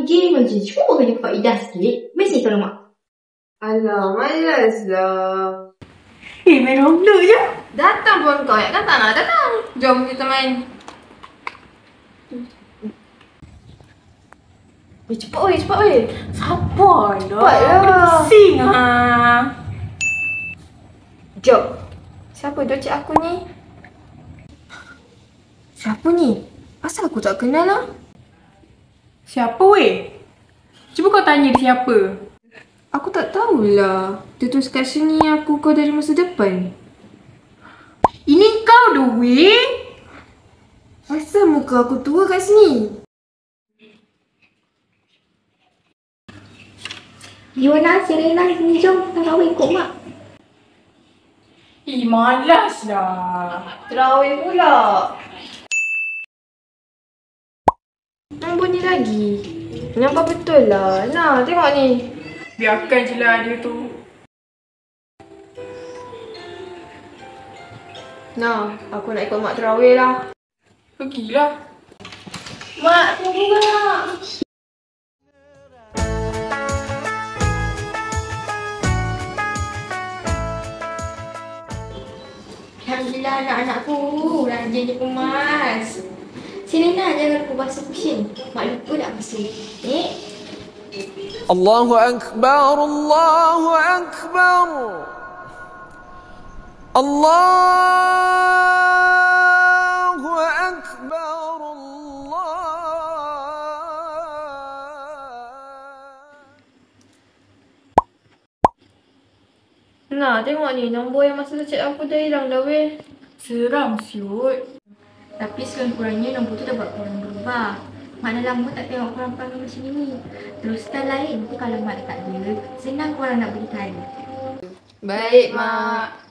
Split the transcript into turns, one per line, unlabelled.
game je. Cuba kerja faedah sikit. Mesti tolong mak.
Alah, malas lah.
Main Roblox je.
Datang pun kau, kan tak nak datang. Jom kita main.
Cepat weh, cepat weh. Sabar lah.
Cepat lah.
Pusing lah.
Jom. Siapa tu cik aku ni? Siapa ni? Asal aku tak kenal lah.
Siapa weh? Cuba kau tanya dia siapa.
Aku tak tahulah. Dia tulis kat sini aku kau dari masa depan.
Ini kau dah weh.
Asal muka aku tua kat sini?
Yona, Serena, sini jom. Tarawih ikut mak. Malas lah.
Terawih pula. Bunyi lagi. Nampak betul lah. Nah, tengok ni.
Biarkan je lah dia tu.
Nah, aku nak ikut mak terawih lah.
Pergilah.
Mak, tunggu mak.
Alhamdulillah anak-anakku. Rajin je kemas. Serena, jangan lupa basuh kushin. Mak lupa nak basuh.
الله أكبر الله أكبر الله أكبر
Nah, tengok ni. Nombor yang masa tu chat aku dah hilang dah weh.
Seram siut. Tapi sekurang-kurangnya nombor tu dah buat korang berubah. Mana lama tak tengok korang panggil macam ni. Teruskan lain tu kalau mak tak ada, senang korang nak berikan.
Baik, mak.